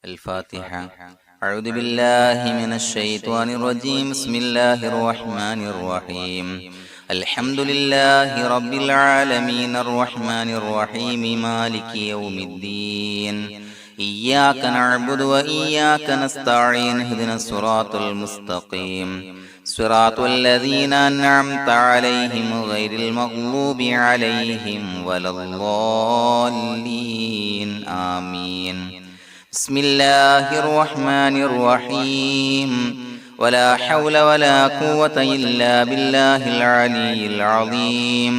الفاتحة. أعوذ بالله من الشيطان الرجيم. بسم الله الرحمن الرحيم. الحمد لله رب العالمين الرحمن الرحيم مالك يوم الدين. إياك نعبد وإياك نستعين. اهدنا الصراط المستقيم صراط الذين أنعمت عليهم غير المغضوب عليهم ولا الضالين. آمين. بسم الله الرحمن الرحيم. ولا حول ولا قوة إلا بالله العلي العظيم.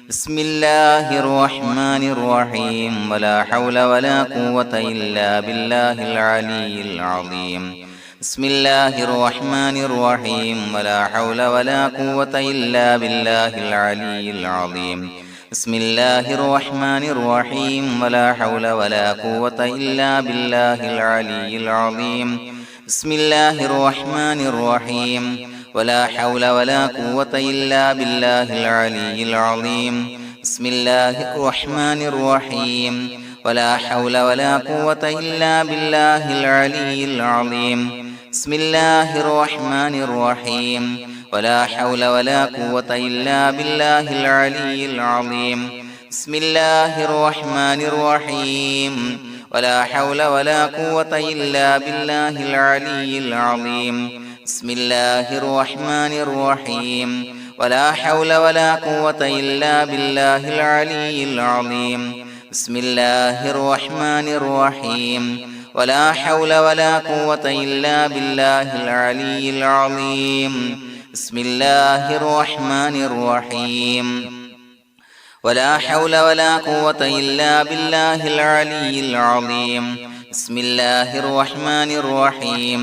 بسم الله الرحمن الرحيم. ولا حول ولا قوة إلا بالله العلي العظيم. بسم الله الرحمن الرحيم. ولا حول ولا قوة إلا بالله العلي العظيم. بسم الله الرحمن الرحيم. ولا حول ولا قوة إلا بالله العلي العظيم. بسم الله الرحمن الرحيم. ولا حول ولا قوة إلا بالله العلي العظيم. بسم الله الرحمن الرحيم. ولا حول ولا قوة إلا بالله العلي العظيم. بسم الله الرحمن الرحيم. ولا حول ولا قوة إلا بالله العلي العظيم. بسم الله الرحمن الرحيم. ولا حول ولا قوة إلا بالله العلي العظيم. بسم الله الرحمن الرحيم. ولا حول ولا قوة إلا بالله العلي العظيم. بسم الله الرحمن الرحيم. ولا حول ولا قوة إلا بالله العلي العظيم. بسم الله الرحمن الرحيم. ولا حول ولا قوة إلا بالله العلي العظيم. بسم الله الرحمن الرحيم.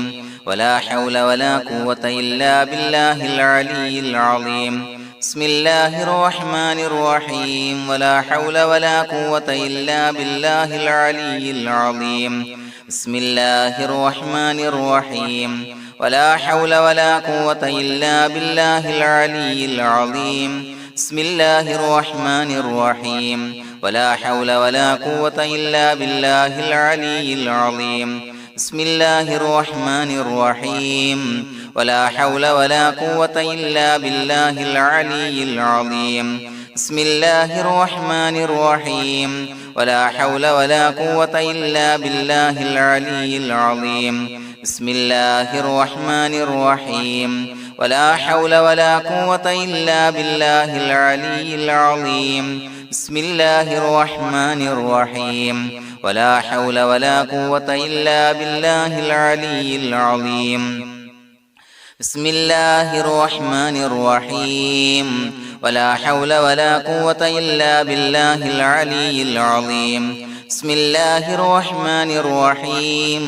ولا حول ولا قوة إلا بالله العلي العظيم. بسم الله الرحمن الرحيم. ولا حول ولا قوة إلا بالله العلي العظيم. بسم الله الرحمن الرحيم. ولا حول ولا قوة إلا بالله العلي العظيم. بسم الله الرحمن الرحيم. ولا حول ولا قوة إلا بالله العلي العظيم. بسم الله الرحمن الرحيم. ولا حول ولا قوة إلا بالله العلي العظيم. بسم الله الرحمن الرحيم. ولا حول ولا قوة إلا بالله العلي العظيم. بسم الله الرحمن الرحيم. ولا حول ولا قوة إلا بالله العلي العظيم. بسم الله الرحمن الرحيم. ولا حول ولا قوة إلا بالله العلي العظيم. بسم الله الرحمن الرحيم. ولا حول ولا قوة إلا بالله العلي العظيم. بسم الله الرحمن الرحيم.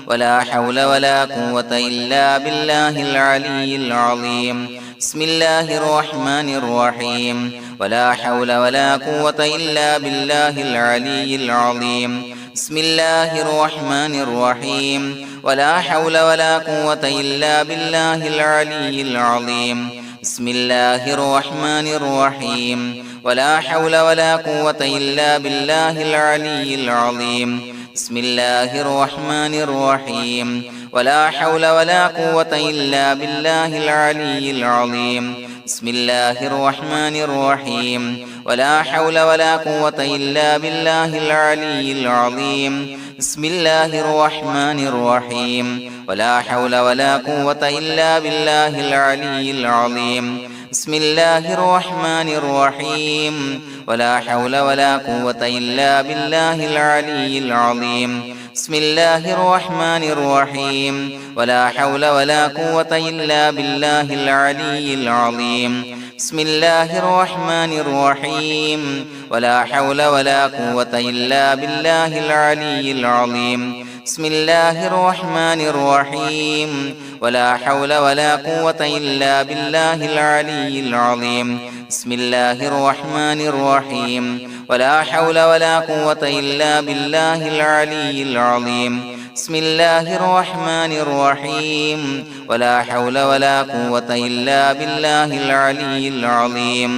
ولا حول ولا قوة إلا بالله العلي العظيم. بسم الله الرحمن الرحيم. ولا حول ولا قوة إلا بالله العلي العظيم. بسم الله الرحمن الرحيم. ولا حول ولا قوة إلا بالله العلي العظيم. بسم الله الرحمن الرحيم. ولا حول ولا قوة إلا بالله العلي العظيم. بسم الله الرحمن الرحيم. ولا حول ولا قوة إلا بالله العلي العظيم. بسم الله الرحمن الرحيم. ولا حول ولا قوة إلا بالله العلي العظيم. بسم الله الرحمن الرحيم. ولا حول ولا قوة إلا بالله العلي العظيم. بسم الله الرحمن الرحيم. ولا حول ولا قوة إلا بالله العلي العظيم. بسم الله الرحمن الرحيم. ولا حول ولا قوة إلا بالله العلي العظيم. بسم الله الرحمن الرحيم. ولا حول ولا قوة إلا بالله العلي العظيم. بسم الله الرحمن الرحيم. ولا حول ولا قوة إلا بالله العلي العظيم. بسم الله الرحمن الرحيم. ولا حول ولا قوة إلا بالله العلي العظيم. بسم الله الرحمن الرحيم. ولا حول ولا قوة إلا بالله العلي العظيم.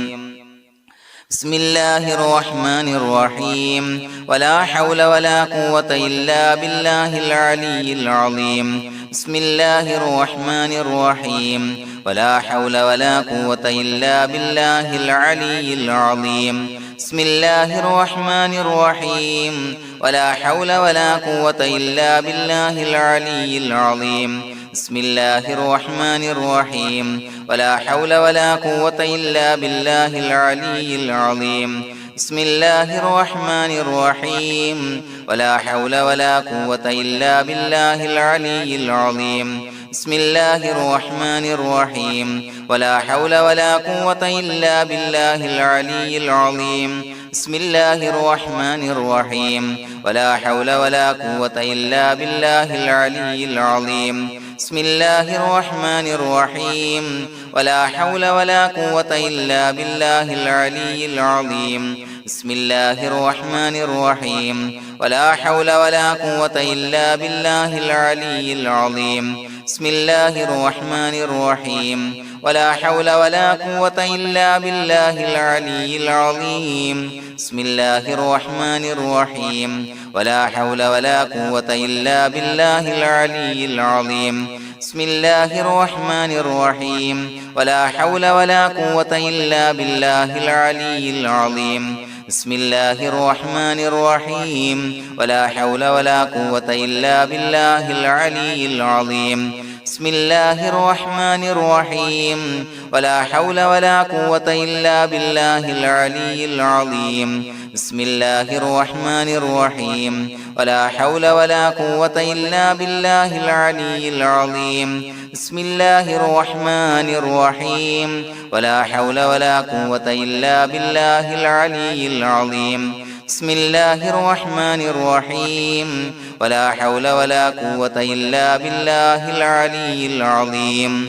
بسم الله الرحمن الرحيم ولا حول ولا قوة إلا بالله العلي العظيم بسم الله الرحمن الرحيم ولا حول ولا قوة إلا بالله العلي العظيم بسم الله الرحمن الرحيم ولا حول ولا قوة إلا بالله العلي العظيم بسم الله الرحمن الرحيم ولا حول ولا قوة إلا بالله العلي العظيم بسم الله الرحمن الرحيم ولا حول ولا قوة إلا بالله العلي العظيم بسم الله الرحمن الرحيم ولا حول ولا قوة إلا بالله العلي العظيم بسم الله الرحمن الرحيم ولا حول ولا قوة إلا بالله العلي العظيم بسم الله الرحمن الرحيم ولا حول ولا قوة إلا بالله العلي العظيم بسم الله الرحمن الرحيم ولا حول ولا قوة إلا بالله العلي العظيم بسم الله الرحمن الرحيم ولا حول ولا قوة إلا بالله العلي العظيم بسم الله الرحمن الرحيم ولا حول ولا قوة إلا بالله العلي العظيم بسم الله الرحمن الرحيم ولا حول ولا قوة إلا بالله العلي العظيم بسم الله الرحمن الرحيم ولا حول ولا قوة إلا بالله العلي العظيم بسم الله الرحمن الرحيم ولا حول ولا قوة إلا بالله العلي العظيم بسم الله الرحمن الرحيم ولا حول ولا قوة إلا بالله العلي العظيم بسم الله الرحمن الرحيم ولا حول ولا قوة إلا بالله العلي العظيم بسم الله الرحمن الرحيم ولا حول ولا قوة إلا بالله العلي العظيم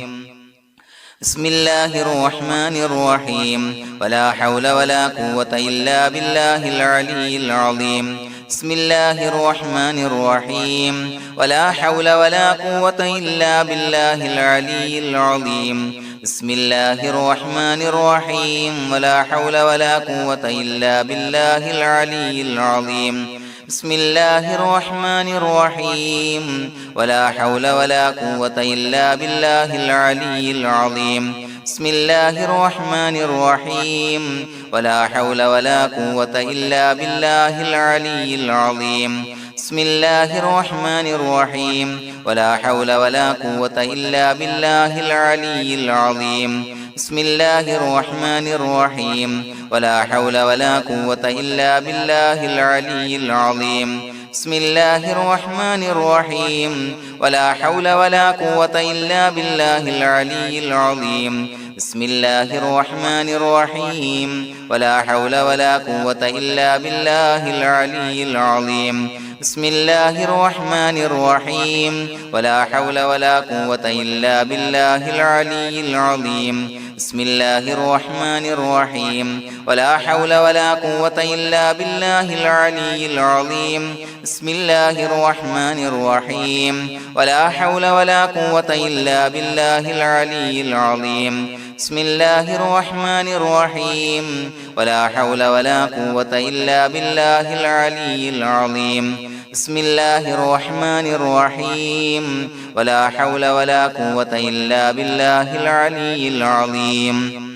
بسم الله الرحمن الرحيم ولا حول ولا قوة إلا بالله العلي العظيم بسم الله الرحمن الرحيم ولا حول ولا قوة إلا بالله العلي العظيم بسم الله الرحمن الرحيم ولا حول ولا قوة إلا بالله العلي العظيم بسم الله الرحمن الرحيم ولا حول ولا قوة إلا بالله العلي العظيم بسم الله الرحمن الرحيم ولا حول ولا قوة إلا بالله العلي العظيم بسم الله الرحمن الرحيم ولا حول ولا قوة إلا بالله العلي العظيم بسم الله الرحمن الرحيم ولا حول ولا قوة إلا بالله العلي العظيم بسم الله الرحمن الرحيم ولا حول ولا قوة إلا بالله العلي العظيم بسم الله الرحمن الرحيم ولا حول ولا قوة إلا بالله العلي العظيم بسم الله الرحمن الرحيم ولا حول ولا قوة إلا بالله العلي العظيم بسم الله الرحمن الرحيم ولا حول ولا قوة إلا بالله العلي العظيم بسم الله الرحمن الرحيم ولا حول ولا قوة إلا بالله العلي العظيم بسم الله الرحمن الرحيم ولا حول ولا قوة إلا بالله العلي العظيم بسم الله الرحمن الرحيم ولا حول ولا قوة إلا بالله العلي العظيم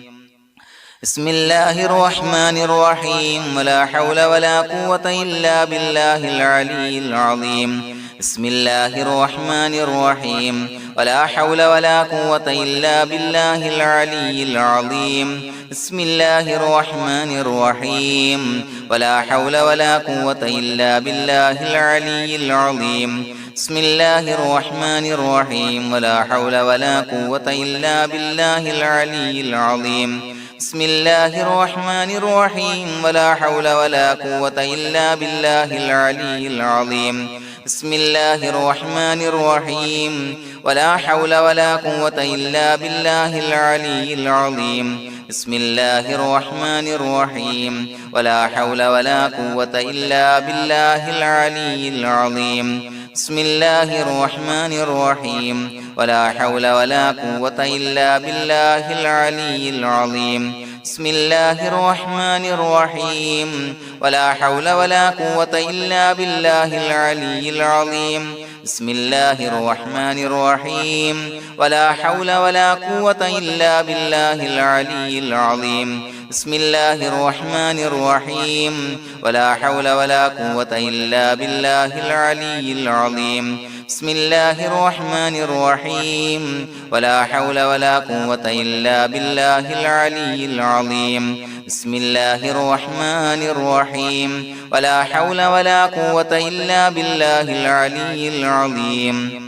بسم الله الرحمن الرحيم ولا حول ولا قوة إلا بالله العلي العظيم بسم الله الرحمن الرحيم ولا حول ولا قوة إلا بالله العلي العظيم بسم الله الرحمن الرحيم ولا حول ولا قوة إلا بالله العلي العظيم بسم الله الرحمن الرحيم ولا حول ولا قوة إلا بالله العلي العظيم بسم الله الرحمن الرحيم ولا حول ولا قوة إلا بالله العلي العظيم بسم الله الرحمن الرحيم ولا حول ولا قوة إلا بالله العلي العظيم بسم الله الرحمن الرحيم ولا حول ولا قوة إلا بالله العلي العظيم بسم الله الرحمن الرحيم ولا حول ولا قوة إلا بالله العلي العظيم بسم الله الرحمن الرحيم ولا حول ولا قوة إلا بالله العلي العظيم بسم الله الرحمن الرحيم ولا حول ولا قوة إلا بالله العلي العظيم بسم الله الرحمن الرحيم ولا حول ولا قوة إلا بالله العلي العظيم بسم الله الرحمن الرحيم ولا حول ولا قوة إلا بالله العلي العظيم بسم الله الرحمن الرحيم ولا حول ولا قوة إلا بالله العلي العظيم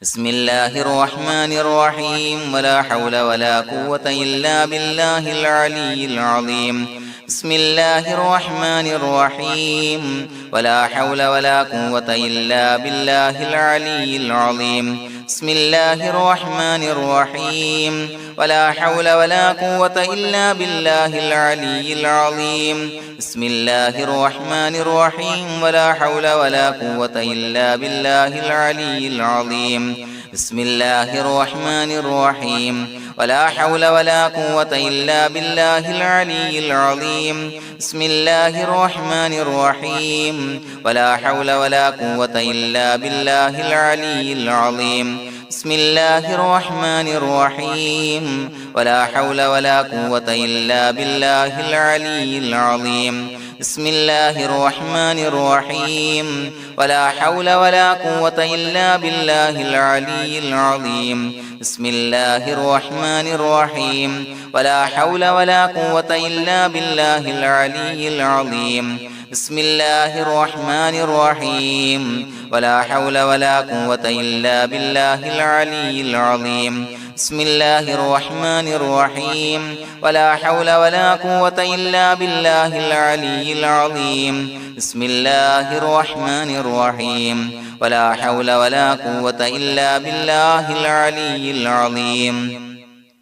بسم الله الرحمن الرحيم ولا حول ولا قوة إلا بالله العلي العظيم بسم الله الرحمن الرحيم ولا حول ولا قوة إلا بالله العلي العظيم بسم الله الرحمن الرحيم ولا حول ولا قوة إلا بالله العلي العظيم بسم الله الرحمن الرحيم ولا حول ولا قوة إلا بالله العلي العظيم بسم الله الرحمن الرحيم ولا حول ولا قوة إلا بالله العلي العظيم بسم الله الرحمن الرحيم ولا حول ولا قوة إلا بالله العلي العظيم بسم الله الرحمن الرحيم ولا حول ولا قوة إلا بالله العلي العظيم بسم الله الرحمن الرحيم ولا حول ولا قوة إلا بالله العلي العظيم بسم الله الرحمن الرحيم ولا حول ولا قوة إلا بالله العلي العظيم بسم الله الرحمن الرحيم ولا حول ولا قوة إلا بالله العلي العظيم بسم الله الرحمن الرحيم ولا حول ولا قوة إلا بالله العلي العظيم بسم الله الرحمن الرحيم ولا حول ولا قوة إلا بالله العلي العظيم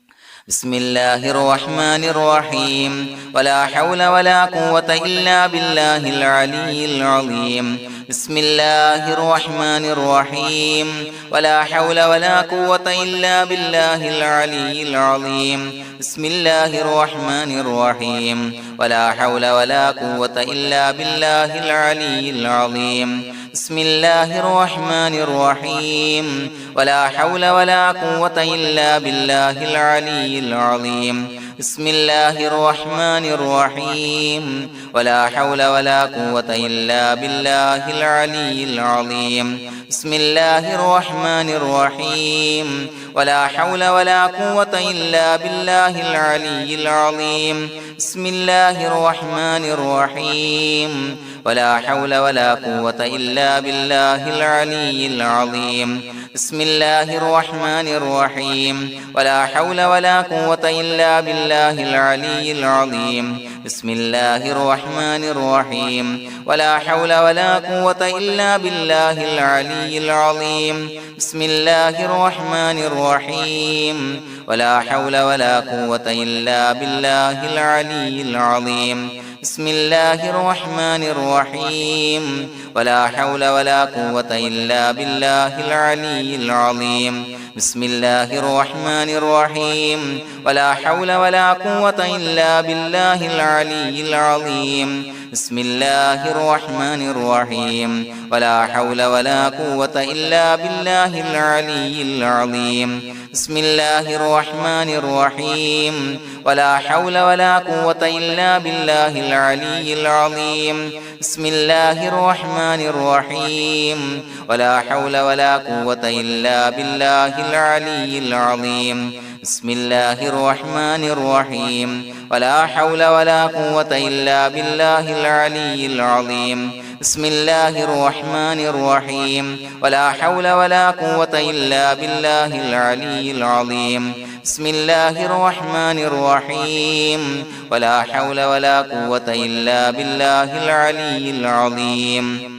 بسم الله الرحمن الرحيم ولا حول ولا قوة إلا بالله العلي العظيم بسم الله الرحمن الرحيم ولا حول ولا قوة إلا بالله العلي العظيم بسم الله الرحمن الرحيم ولا حول ولا قوة إلا بالله العلي العظيم بسم الله الرحمن الرحيم ولا حول ولا قوة إلا بالله العلي العظيم بسم الله الرحمن الرحيم ولا حول ولا قوة إلا بالله العلي العظيم بسم الله الرحمن الرحيم ولا حول ولا قوة إلا بالله العلي العظيم بسم الله الرحمن الرحيم ولا حول ولا قوة إلا بالله العلي العظيم بسم الله الرحمن الرحيم ولا حول ولا قوة إلا بالله العلي العظيم بسم الله الرحمن الرحيم ولا حول ولا قوة إلا بالله العلي العظيم بسم الله الرحمن الرحيم ولا حول ولا قوة إلا بالله العلي العظيم بسم الله الرحمن الرحيم ولا حول ولا قوة إلا بالله العلي العظيم بسم الله الرحمن الرحيم ولا حول ولا قوة إلا بالله العلي العظيم بسم الله الرحمن الرحيم ولا حول ولا قوة إلا بالله العلي العظيم بسم الله الرحمن الرحيم ولا حول ولا قوة إلا بالله العلي العظيم بسم الله الرحمن الرحيم ولا حول ولا قوة إلا بالله العلي العظيم بسم الله الرحمن الرحيم ولا حول ولا قوة إلا بالله العلي العظيم بسم الله الرحمن الرحيم ولا حول ولا قوة إلا بالله العلي العظيم بسم الله الرحمن الرحيم ولا حول ولا قوة إلا بالله العلي العظيم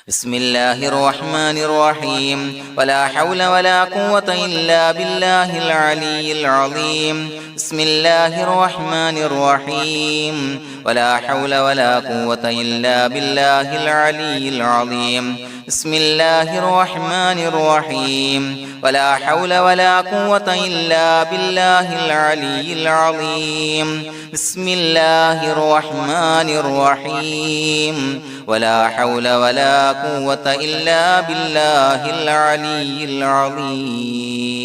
بسم الله الرحمن الرحيم ولا حول ولا قوة إلا بالله العلي العظيم بسم الله الرحمن الرحيم ولا حول ولا قوة إلا بالله العلي العظيم بسم الله الرحمن الرحيم ولا حول ولا قوة إلا بالله العلي العظيم بسم الله الرحمن الرحيم ولا حول ولا قوة إلا بالله العلي العظيم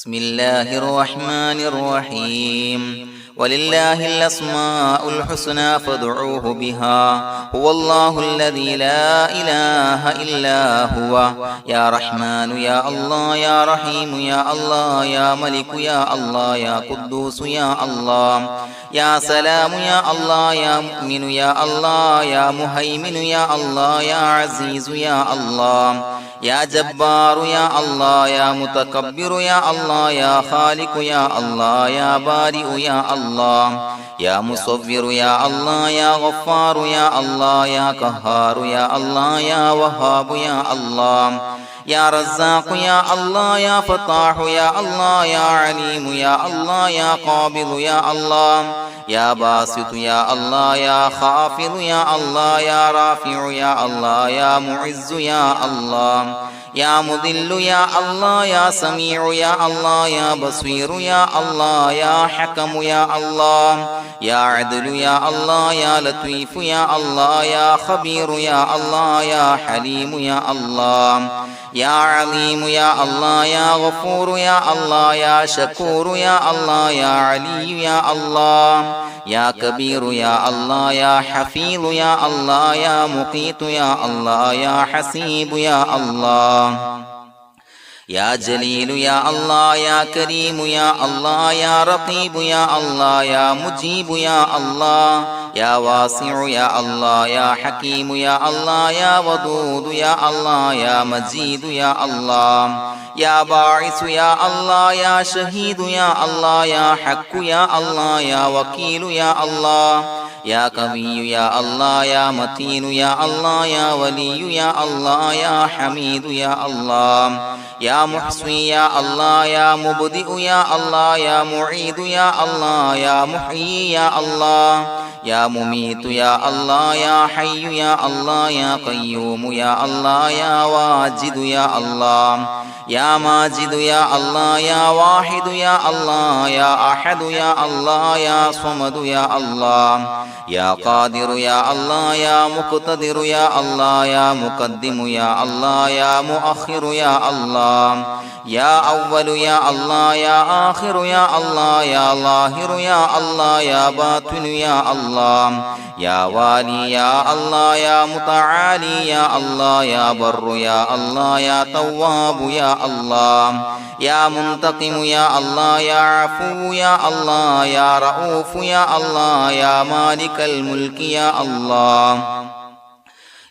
بسم الله الرحمن الرحيم ولله الأسماء الحسنى فادعوه بها هو الله الذي لا إله إلا هو يا رحمن يا الله يا رحيم يا الله يا ملك يا الله يا قدوس يا الله يا سلام يا الله يا مؤمن يا الله يا مهيمن يا الله يا عزيز يا الله يا جبار يا الله يا متكبر يا الله يا خالق يا الله يا بارئ يا الله يا مصور يا الله يا غفار يا الله يا قهار يا الله يا وهاب يا الله يا رزاق يا الله يا فتاح يا الله يا عليم يا الله يا قابض يا الله يا باسط يا الله يا خافض يا الله يا رافع يا الله يا معز يا الله يا مذل يا الله يا سميع يا الله يا بصير يا الله يا حكم يا الله يا عدل يا الله يا لطيف يا الله يا خبير يا الله يا حليم يا الله يا عليم يا الله يا غفور يا الله يا شكور يا الله يا علي يا الله يا كبير يا الله يا حفيظ يا الله يا مقيت يا الله يا حسيب يا الله يا جليل يا الله يا كريم يا الله يا رقيب يا الله يا مجيب يا الله يا واسع يا الله يا حكيم يا الله يا ودود يا الله يا مجيد يا الله يا باعث يا الله يا شهيد يا الله يا حق يا الله يا وكيل يا الله يا قوي يا الله يا متين يا الله يا ولي يا الله يا حميد يا الله يا محصي يا الله يا مبدئ يا الله يا معيد يا الله يا محيي يا الله يا مميت يا الله يا حي يا الله يا قيوم يا الله يا واجد يا الله يا ماجد يا الله يا واحد يا الله يا أحد يا الله يا صمد يا الله يا قادر يا الله يا مقتدر يا الله يا مقدم يا الله يا مؤخر يا الله يا أول يا الله يا آخر يا الله يا ظاهر يا الله يا باطن يا الله يا والي يا الله يا متعالي يا الله يا بر يا الله يا تواب يا الله يا منتقم يا الله يا عفو يا الله يا رؤوف يا الله يا مالك الملك يا الله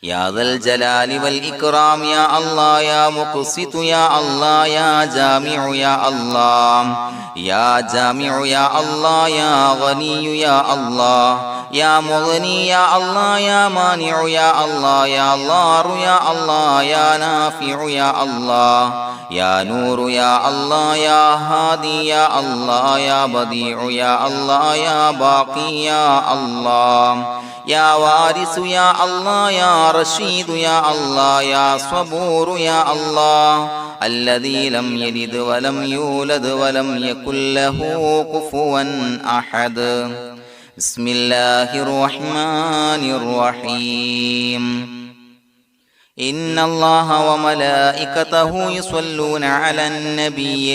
يا ذا الجلال والإكرام يا الله يا مقسط يا الله يا جامع يا الله يا جامع يا الله يا غني يا الله يا مغني يا الله يا مانع يا الله يا ضار يا الله يا نافع يا الله يا نور يا الله يا هادي يا الله يا بديع يا الله يا باقي يا الله يا وارث يا الله يا رشيد يا الله يا صبور يا الله الذي لم يلد ولم يولد ولم يكن له كفوا أحد بسم الله الرحمن الرحيم إن الله وملائكته يصلون على النبي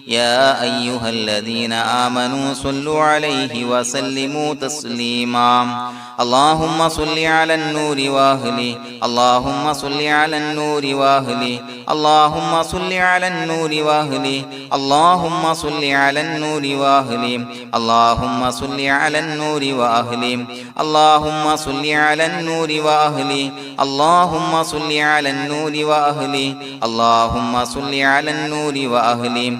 يا أيها الذين آمنوا صلوا عليه وسلموا تسليما اللهم صل على النور وأهله اللهم صل على النور وأهله اللهم صل على النور وأهله اللهم صل على النور وأهله اللهم صل على النور وأهله اللهم صل على النور وأهله اللهم صل على النور وأهله اللهم صل على النور وأهله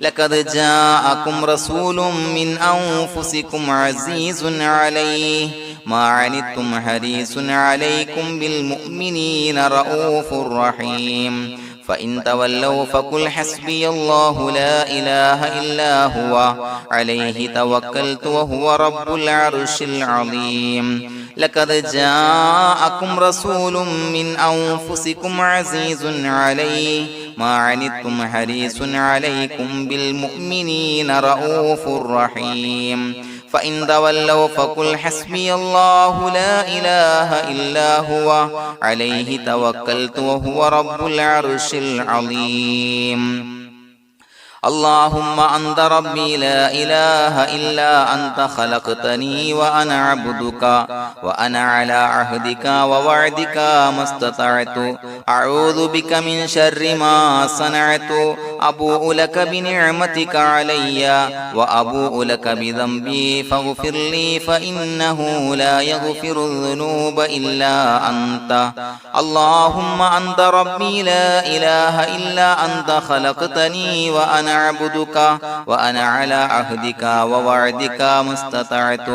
لقد جاءكم رسول من أنفسكم عزيز عليه ما عنتم حريص عليكم بالمؤمنين رؤوف رحيم فإن تولوا فقل حسبي الله لا إله إلا هو عليه توكلت وهو رب العرش العظيم لقد جاءكم رسول من أنفسكم عزيز عليه ما عنتم حريص عليكم بالمؤمنين رؤوف رحيم فإن تولوا فقل حسبي الله لا إله إلا هو عليه توكلت وهو رب العرش العظيم اللهم أنت ربي لا إله إلا أنت خلقتني وأنا عبدك وأنا على عهدك ووعدك ما استطعت أعوذ بك من شر ما صنعت أبوء لك بنعمتك علي وأبوء لك بذنبي فاغفر لي فإنه لا يغفر الذنوب إلا أنت اللهم أنت ربي لا إله إلا أنت خلقتني وأنا عبدك وأنا على عهدك ووعدك ما استطعت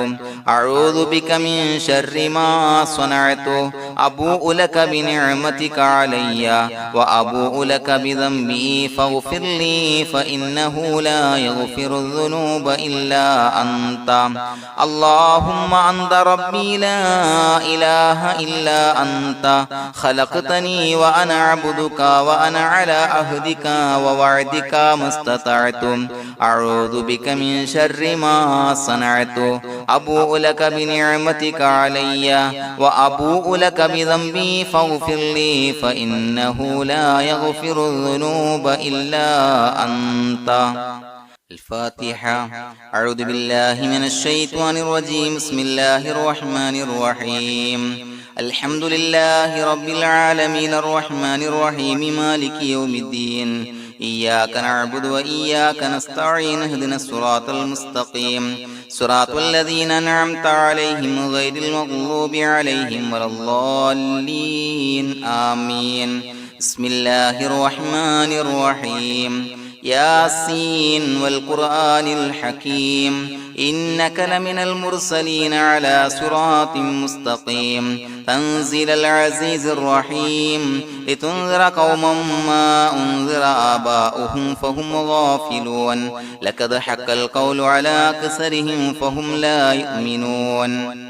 أعوذ بك من شر ما صنعت أبوء لك بنعمتك علي وأبوء لك بذنبي فاغفر لي فإنه لا يغفر الذنوب إلا أنت اللهم أنت ربي لا إله إلا أنت خلقتني وأنا عبدك وأنا على عهدك ووعدك ما استطعت أعوذ بك من شر ما صنعت أبوء لك بنعمتك علي وأبوء لك بذنبي فاغفر لي فإنه لا يغفر الذنوب إلا أنت الفاتحة أعوذ بالله من الشيطان الرجيم بسم الله الرحمن الرحيم الحمد لله رب العالمين الرحمن الرحيم مالك يوم الدين إياك نعبد وإياك نستعين اهدنا الصراط المستقيم صراط الذين أنعمت عليهم غير المغضوب عليهم ولا الضالين آمين بسم الله الرحمن الرحيم ياسين والقرآن الحكيم إنك لمن المرسلين على صراط مستقيم تنزيل العزيز الرحيم لتنذر قوما ما أنذر آباؤهم فهم غافلون لقد حق القول على أكثرهم فهم لا يؤمنون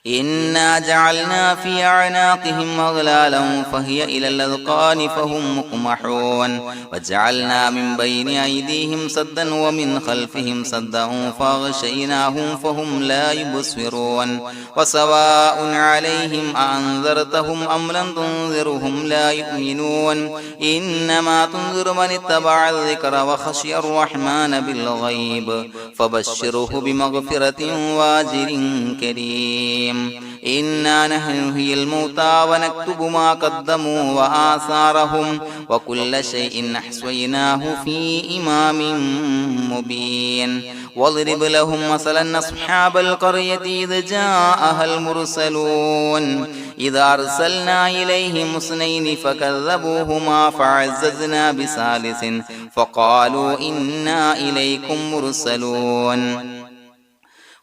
إنا جعلنا في أعناقهم أغلالا فهي إلى الأذقان فهم مقمحون وجعلنا من بين أيديهم سدا ومن خلفهم سدا فأغشيناهم فهم لا يبصرون وسواء عليهم أأنذرتهم أم لم تنذرهم لا يؤمنون إنما تنذر من اتبع الذكر وخشي الرحمن بالغيب فبشره بمغفرة وأجر كريم إنا نحن نحيي الموتى ونكتب ما قدموا وآثارهم وكل شيء أحصيناه في إمام مبين واضرب لهم مثلا أصحاب القرية إذ جاءها المرسلون إذا أرسلنا إليهم اثنين فكذبوهما فعززنا بثالث فقالوا إنا إليكم مرسلون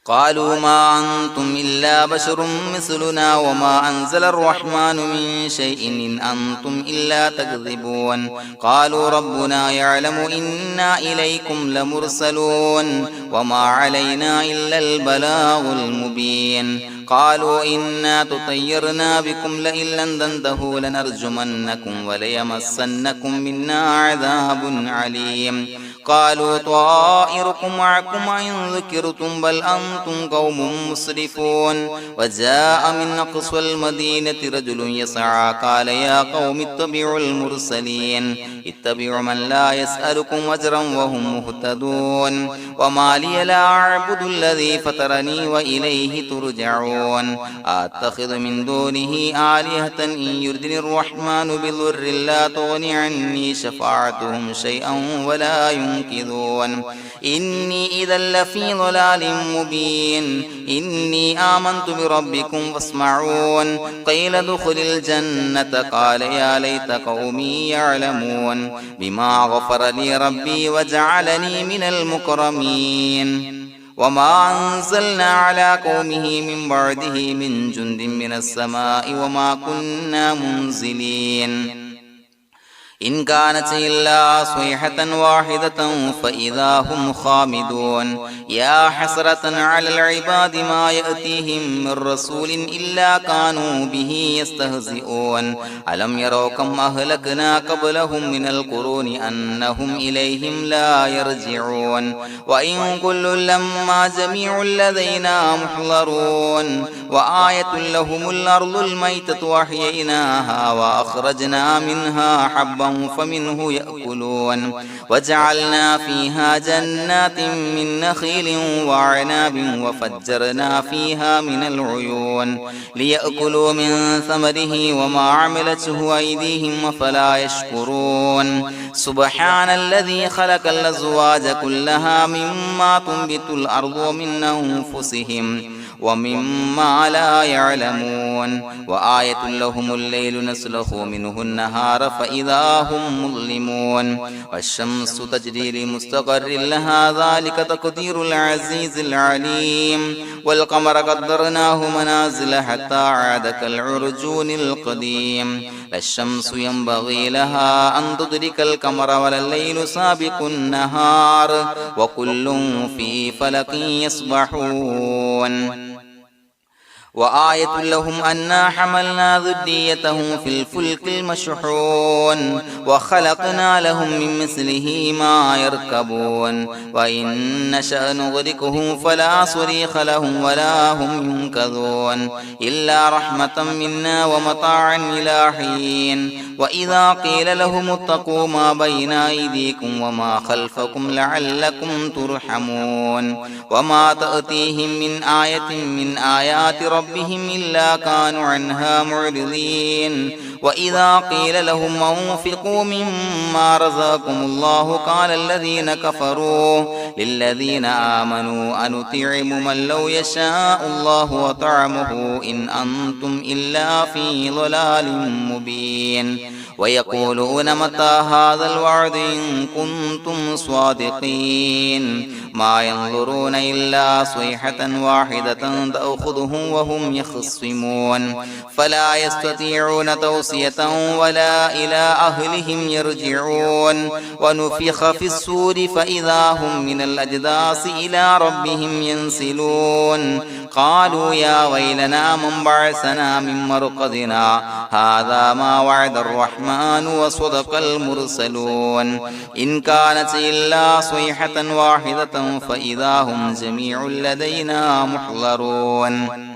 قالوا ما أنتم إلا بشر مثلنا وما أنزل الرحمن من شيء إن أنتم إلا تكذبون قالوا ربنا يعلم إنا إليكم لمرسلون وما علينا إلا البلاغ المبين قالوا إنا تطيرنا بكم لئن لم تنتهوا لنرجمنكم وليمسنكم منا عذاب عليم قالوا طائركم معكم إن ذكرتم بل أنتم قوم مسرفون وجاء من أقصى المدينة رجل يسعى قال يا قوم اتبعوا المرسلين اتبعوا من لا يسألكم أجرا وهم مهتدون وما لي لا أعبد الذي فطرني وإليه ترجعون يسمعون أتخذ من دونه آلهة إن يردني الرحمن بضر لا تغن عني شفاعتهم شيئا ولا ينقذون إني إذا لفي ضلال مبين إني آمنت بربكم فاسمعون قيل ادخل الجنة قال يا ليت قومي يعلمون بما غفر لي ربي وجعلني من المكرمين وما أنزلنا على قومه من بعده من جند من السماء وما كنا منزلين إن كانت إلا صيحة واحدة فإذا هم خامدون يا حسرة على العباد ما يأتيهم من رسول إلا كانوا به يستهزئون ألم يروا كم أهلكنا قبلهم من القرون أنهم إليهم لا يرجعون وإن كل لما جميع لدينا محضرون وآية لهم الأرض الميتة وأحييناها وأخرجنا منها حبا فمنه يأكلون وجعلنا فيها جنات من نخيل وعناب وفجرنا فيها من العيون ليأكلوا من ثمره وما عملته أيديهم فلا يشكرون سبحان الذي خلق الأزواج كلها مما تنبت الأرض ومن أنفسهم ومما لا يعلمون وآية لهم الليل نسلخ منه النهار فإذا هم مظلمون والشمس تجري لمستقر لها ذلك تقدير العزيز العليم والقمر قدرناه منازل حتى عاد كالعرجون القديم لا الشمس ينبغي لها أن تدرك القمر ولا الليل سابق النهار وكل في فلك يسبحون وآية لهم أنا حملنا ذريتهم في الفلك المشحون وخلقنا لهم من مثله ما يركبون وإن نشأ نغرقهم فلا صريخ لهم ولا هم ينقذون إلا رحمة منا ومتاعا إلى حين وإذا قيل لهم اتقوا ما بين أيديكم وما خلفكم لعلكم ترحمون وما تأتيهم من آية من آيات ربهم إلا كانوا عنها معرضين وإذا قيل لهم أنفقوا مما رزقكم الله قال الذين كفروا للذين آمنوا أنطعم من لو يشاء الله وطعمه إن أنتم إلا في ضلال مبين ويقولون متى هذا الوعد إن كنتم صادقين ما ينظرون إلا صيحة واحدة تأخذهم وهم يخصمون فلا يستطيعون توصية ولا إلى أهلهم يرجعون ونفخ في الصور فإذا هم من الأجداث إلى ربهم ينسلون قالوا يا ويلنا من بعثنا من مرقدنا هذا ما وعد الرحمن وصدق المرسلون إن كانت إلا صيحة واحدة فإذا هم جميع لدينا محضرون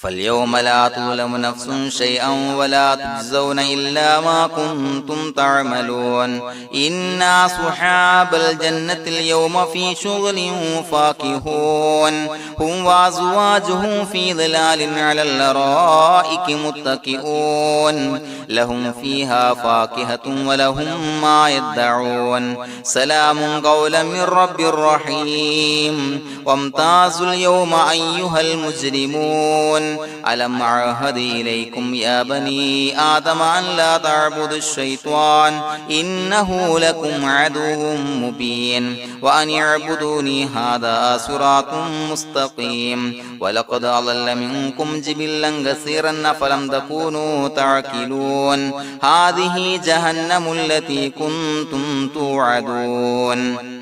فاليوم لا تظلم نفس شيئا ولا تجزون إلا ما كنتم تعملون إنا أصحاب الجنة اليوم في شغل فاكهون هم وأزواجهم في ظلال على الأرائك متكئون لهم فيها فاكهة ولهم ما يدعون سلام قولا من رب رحيم وامتازوا اليوم أيها المجرمون ألم أعهد إليكم يا بني آدم أن لا تعبدوا الشيطان إنه لكم عدو مبين وأن اعبدوني هذا صراط مستقيم ولقد أضل منكم جبلا كثيرا فلم تكونوا تعقلون هذه جهنم التي كنتم توعدون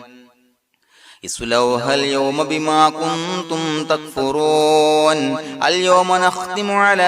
اصلوها اليوم بما كنتم تكفرون اليوم نختم على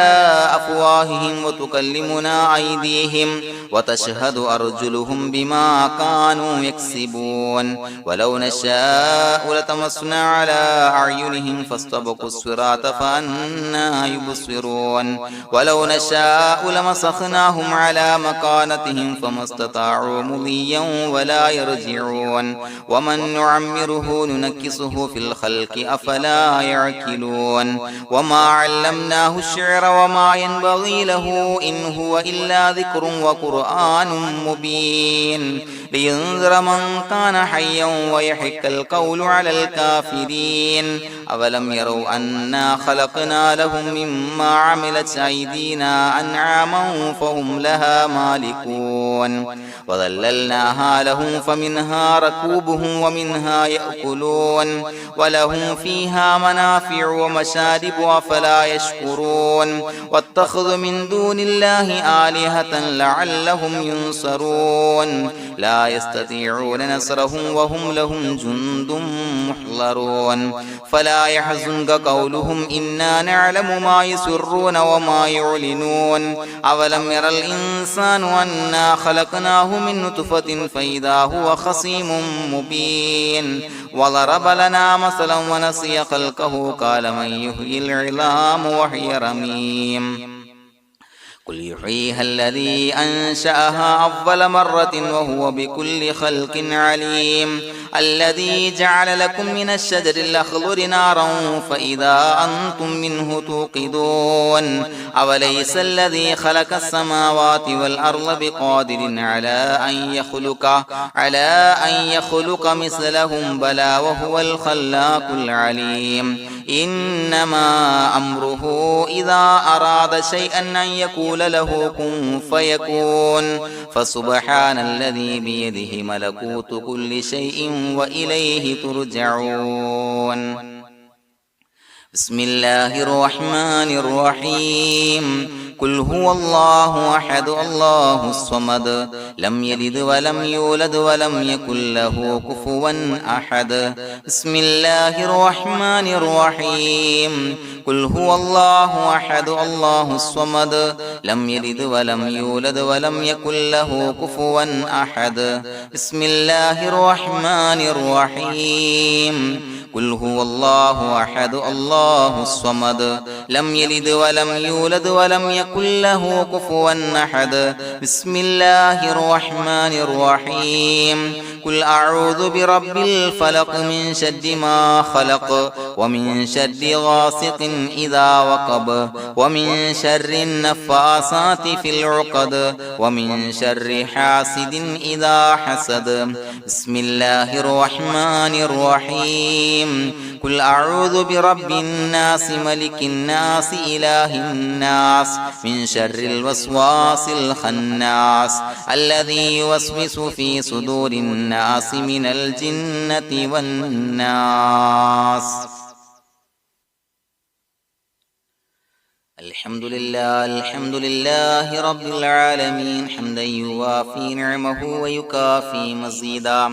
أفواههم وتكلمنا أيديهم وتشهد أرجلهم بما كانوا يكسبون ولو نشاء لطمسنا على أعينهم فاستبقوا الصراط فأنى يبصرون ولو نشاء لمسخناهم على مكانتهم فما استطاعوا مضيا ولا يرجعون ومن نعمره ننكسه في الخلق أفلا يعقلون وما علمناه الشعر وما ينبغي له إن هو إلا ذكر وقرآن مبين لينذر من كان حيا ويحق القول على الكافرين أولم يروا أنا خلقنا لهم مما عملت أيدينا أنعاما فهم لها مالكون وظللناها لهم فمنها ركوبهم ومنها يأكلون ولهم فيها منافع ومشارب أفلا يشكرون واتخذوا من دون الله آلهة لعلهم ينصرون لا يستطيعون نصرهم وهم لهم جند محضرون فلا يحزنك قولهم إنا نعلم ما يسرون وما يعلنون أولم ير الإنسان أنا خلقناه من نطفة فإذا هو خصيم مبين وضرب لنا مثلا ونسي خلقه قال من يحيي العظام وهي رميم قل يحييها الذي أنشأها أول مرة وهو بكل خلق عليم الذي جعل لكم من الشجر الأخضر نارا فإذا أنتم منه توقدون أوليس الذي خلق السماوات والأرض بقادر على أن يخلق مثلهم بلى وهو الخلاق العليم إنما أمره إذا أراد شيئا أن يقول له كن فيكون فسبحان الذي بيده ملكوت كل شيء وإليه ترجعون بسم الله الرحمن الرحيم قل هو الله أحد الله الصمد لم يلد ولم يولد ولم يكن له كفوا أحد بسم الله الرحمن الرحيم قل هو الله أحد الله الصمد لم يلد ولم يولد ولم يكن له كفوا أحد بسم الله الرحمن الرحيم قل هو الله أحد الله الصمد لم يلد ولم يولد ولم يكن له كفوا أحد بسم الله الرحمن الرحيم قل أعوذ برب الفلق من شر ما خلق ومن شر غاسق إذا وقب ومن شر النفاثات في العقد ومن شر حاسد إذا حسد بسم الله الرحمن الرحيم قل أعوذ برب الناس ملك الناس إله الناس من شر الوسواس الخناس الذي يوسوس في صدور الناس من الجنة والناس الحمد لله رب العالمين حمدا يوافي نعمه ويكافي مزيدا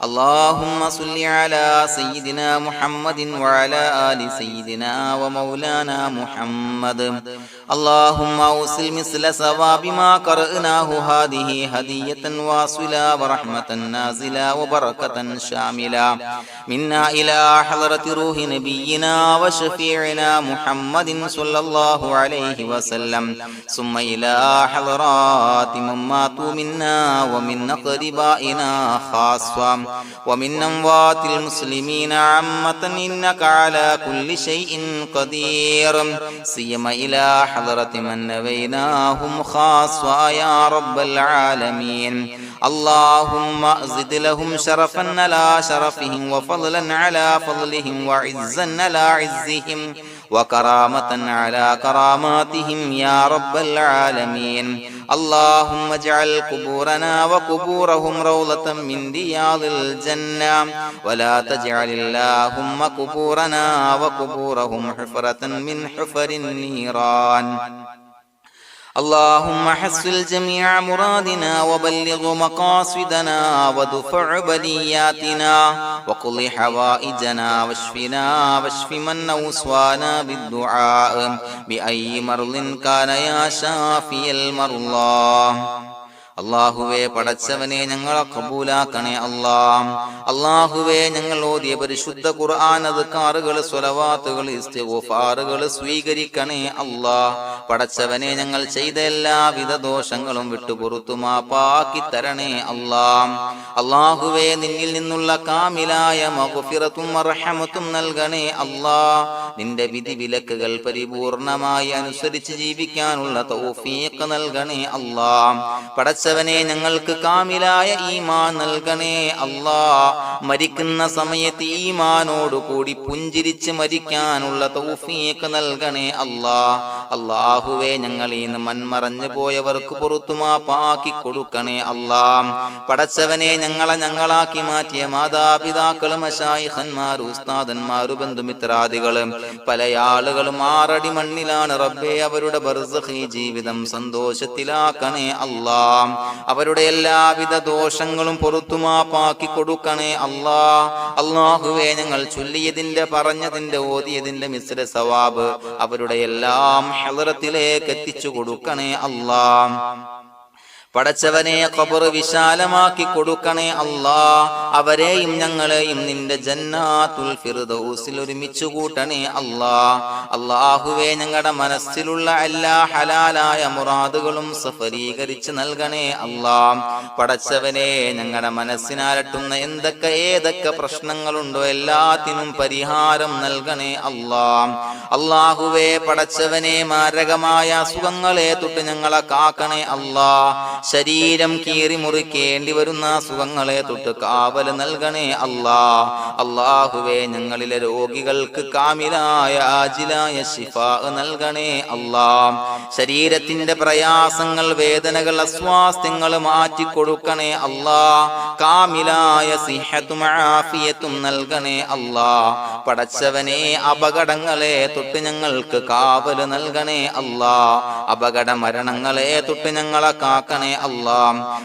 اللهم صل على سيدنا محمد وعلى آل سيدنا ومولانا محمد اللهم أوصل مثل ثواب ما قرأناه هذه هدية واصلة ورحمة نازلة وبركة شاملة منا إلى حضرة روح نبينا وشفيعنا محمد صلى الله عليه وسلم ثم إلى حضرات من ماتوا منا ومن أقربائنا خاصة ومن أموات المسلمين عامة إنك على كل شيء قدير سيما إلى حضرة من نبيناهم خاصة يا رب العالمين اللهم زد لهم شرفا على شرفهم وفضلا على فضلهم وعزا على عزهم وكرامة على كراماتهم يا رب العالمين اللهم اجعل قبورنا وقبورهم روضة من رياض الجنة ولا تجعل اللهم قبورنا وقبورهم حفرة من حفر النيران اللهم حصل جميع مرادنا وبلغ مقاصدنا وادفع بلياتنا وقض حوائجنا واشف من أوصانا بالدعاء بأي مرض كان يا شافي المرضى. അള്ളാഹുവേ, പടച്ചവനെ ഞങ്ങളെ കബൂലാക്കണേ അല്ലാ. അള്ളാഹുവേ, ഞങ്ങൾ ഓതിയ പരിശുദ്ധ ഖുർആൻ, അദ്കാറുകൾ, സ്വലവാത്തുകൾ, ഇസ്തിഗ്ഫാറുകൾ സ്വീകരിക്കണേ അല്ലാ. പടച്ചവനെ, ഞങ്ങൾ ചെയ്ത എല്ലാവിധ ദോഷങ്ങളും വിട്ടുപുറത്തു മാപ്പാക്കി തരണേ അല്ലാ. അള്ളാഹുവേ, നിന്നിൽ നിന്നുള്ള കാമിലായ മഗ്ഫിറത്തും റഹ്മത്തും നൽകണേ അല്ലാ. നിന്റെ വിധി വിലക്കുകൾ പരിപൂർണമായി അനുസരിച്ച് ജീവിക്കാനുള്ള തൗഫീഖ് നൽകണേ അല്ലാ. പടച്ചവനെ, ഞങ്ങൾക്ക് കാമിലായ ഈമാൻ നൽകണേ അല്ലാ. മരിക്കുന്ന സമയത്ത് ഈമാനോട് കൂടി പുഞ്ചിരിച്ച് മരിക്കാനുള്ള തൗഫീഖ് നൽകണേ അല്ലാ. അല്ലാഹുവേ, ഞങ്ങളീന്ന് മൺമറഞ്ഞു പോയവർക്ക് പുറത്തു മാപ്പാക്കി കൊടുക്കണേ അല്ലാ. പടച്ചവനെ, ഞങ്ങളാക്കി മാറ്റിയ മാതാപിതാക്കളും മശായിഖന്മാരും ഉസ്താദന്മാരും ബന്ധുമിത്രാദികളും പല ആളുകളും 6 അടി മണ്ണിലാണ് റബ്ബേ. അവരുടെ ബർസഖി ജീവിതം സന്തോഷത്തിലാക്കണേ അല്ലാ. അവരുടെ എല്ലാവിധ ദോഷങ്ങളും പുറത്തു മാപ്പാക്കി കൊടുക്കണേ അല്ലാ. അല്ലാഹുവേ, ഞങ്ങൾ ചൊല്ലിയതിന്റെ, പറഞ്ഞതിന്റെ, ഓതിയതിന്റെ മിശ്ര സവാബ് അവരുടെ എല്ലാം ഹളറത്തിലേക്ക് എത്തിച്ചു കൊടുക്കണേ അല്ലാ. പടച്ചവനെ, ഖബർ വിശാലമാക്കി കൊടുക്കണേ അല്ലാ. അവരെയും ഞങ്ങളെയും നിന്റെ ജന്നാത്തുൽ ഫിർദൗസിൽ ഒരുമിച്ച് കൂട്ടണേ അല്ലാ. അല്ലാഹുവേ, ഞങ്ങളുടെ മനസ്സിലുള്ള എല്ലാ ഹലാലായ മുറാദുകളും സഫലീകരിച്ച് നൽകണേ അല്ലാ. പടച്ചവനെ, ഞങ്ങളുടെ മനസ്സിനാലട്ടുന്ന ഏതൊക്കെ പ്രശ്നങ്ങളുണ്ടോ എല്ലാത്തിനും പരിഹാരം നൽകണേ അല്ലാ. അല്ലാഹുവേ, പടച്ചവനെ, മാരകമായ അസുഖങ്ങളെ തൊട്ട് ഞങ്ങളെ കാക്കണേ അല്ലാ. ശരീരം കീറി മുറിക്കേണ്ടി വരുന്ന അസുഖങ്ങളെ തൊട്ട് കാവല് നൽകണേ അല്ലാ. അല്ലാഹുവേ, ഞങ്ങളിലെ രോഗികൾക്ക് കാമിലായ ആജിലായ ശിഫാ നൽകണേ അല്ലാ. ശരീരത്തിന്റെ പ്രയാസങ്ങൾ, വേദനകൾ, അസ്വാസ്ഥ്യങ്ങൾ മാറ്റി കൊടുക്കണേ അല്ലാ. കാമിലായ സിഹത്തും ആഫിയത്തും നൽകണേ അല്ലാ. പടച്ചവനെ, അപകടങ്ങളെ തൊട്ട് ഞങ്ങൾക്ക് കാവല് നൽകണേ അല്ലാ. അപകട മരണങ്ങളെ തൊട്ട് ഞങ്ങളെ കാക്കണേ അല്ലാ.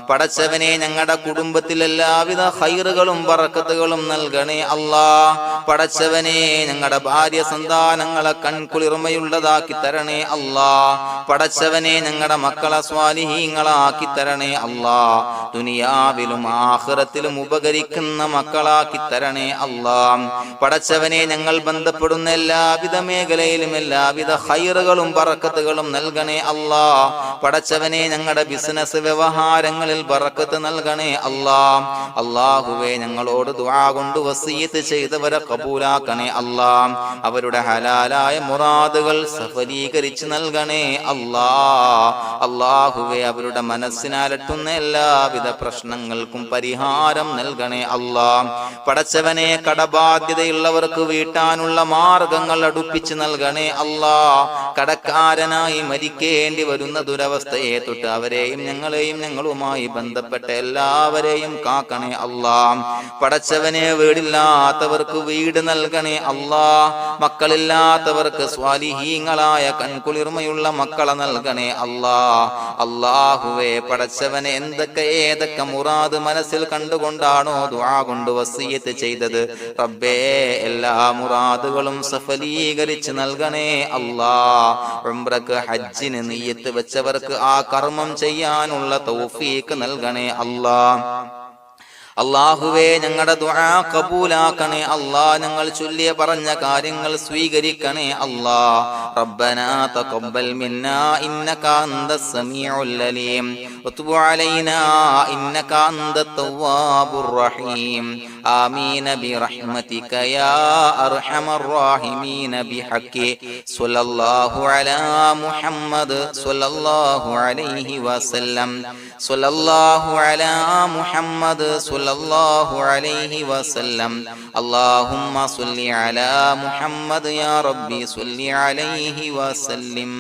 പടച്ചവനെ, ഞങ്ങളുടെ കുടുംബത്തിൽ എല്ലാവിധ ഖൈറുകളും ബറക്കത്തുകളും നൽകണേ അല്ലാ. പടച്ചവനെ, ഞങ്ങളുടെ ഭാര്യ സന്താനങ്ങളെ കൺകുളിർമയുള്ളതാക്കി തരണേ അല്ലാ. പടച്ചവനെ, ഞങ്ങളുടെ മക്കളെ സ്വാലിഹീങ്ങളാക്കി തരണേ അല്ലാ. ദുനിയാവിലും ആഖിറത്തിലും ഉപകരിക്കുന്ന മക്കളാക്കി തരണേ അല്ലാ. പടച്ചവനെ, ഞങ്ങൾ ബന്ധപ്പെടുന്ന എല്ലാവിധ മേഖലയിലും എല്ലാവിധ ഖൈറുകളും ബറക്കത്തുകളും നൽകണേ അല്ലാ. പടച്ചവനെ, ഞങ്ങളുടെ ബിസിനസ് വ്യവഹാരങ്ങളിൽ ബറക്കത്ത് നൽകണേ അല്ലാ. അല്ലാഹുവേ, ഞങ്ങളോട് ദുആ കൊണ്ട് വസിയത്ത് ചെയ്തവരെ കബൂലാക്കണേ അല്ലാ. അവരുടെ ഹലാലായ മുറാദുകൾ സഫലീകരിച്ച് നൽകണേ അല്ലാ. അല്ലാഹുവേ, അവരുടെ മനസ്സിനാലട്ടുന്ന എല്ലാവിധ പ്രശ്നങ്ങൾക്കും പരിഹാരം നൽകണേ അല്ലാ. പടച്ചവനെ, കടബാധ്യതയുള്ളവർക്ക് വീട്ടാനുള്ള മാർഗങ്ങൾ അടുപ്പിച്ച് നൽകണേ അല്ലാ. കടക്കാരനായി മരിക്കേണ്ടി വരുന്ന ദുരവസ്ഥയെ തൊട്ട് അവരെയും ഞങ്ങളെയും ഞങ്ങളുമായി ബന്ധപ്പെട്ട എല്ലാവരെയും കാക്കണേ അല്ലാ. പടച്ചവനെ, വീടില്ലാത്തവർക്ക് വീട് നൽകണേ അല്ലാ. മക്കളില്ലാത്തവർക്ക് സ്വാലിഹീങ്ങളായ കൺകുളിർമയുള്ള മക്കളെ നൽകണേ അല്ലാ. അല്ലാഹുവേ, പടച്ചവനെ, ഏതൊക്കെ മുറാദ് മനസ്സിൽ കണ്ടുകൊണ്ടാണോ ദുആ കൊണ്ട് വസിയത്ത് ചെയ്തത് റബ്ബേ, എല്ലാ മുറാദുകളും സഫലീകരിച്ച് നൽകണേ അല്ലാ. ഉംറക്ക്, ഹജ്ജിന് നിയ്യത്ത് വെച്ചവർക്ക് ആ കർമ്മം ചെയ്യാനുള്ള തൗഫീഖ് നൽകണേ അല്ലാ. അല്ലാഹുവേ, ഞങ്ങളുടെ ദുആ കബൂലാക്കണേ അല്ലാ. ഞങ്ങൾ ചൊല്ലിയ പറഞ്ഞ കാര്യങ്ങൾ സ്വീകരിക്കണേ അല്ലാ. റബ്ബനാ തഖബ്ബൽ മിന്നാ ഇന്നക അന്തസ് സമീഉൽ അലീം വതുബ് അലൈനാ ഇന്നക അന്തത് തവ്വാബുർ റഹീം. ആമീൻ ബിറഹ്മതിക യാ അർഹമർ റഹീമീൻ ബിഹഖി സ്വല്ലല്ലാഹു അലാ മുഹമ്മദ് സ്വല്ലല്ലാഹു അലൈഹി വസല്ലം. സ്വല്ലല്ലാഹു അലാ മുഹമ്മദ് സ്വല്ലല്ലാഹു അലൈഹി വസല്ലം. അല്ലാഹുമ്മ സ്വല്ലി അലാ മുഹമ്മദ് യാ റബ്ബി സ്വല്ലി അലൈഹി വസല്ലം.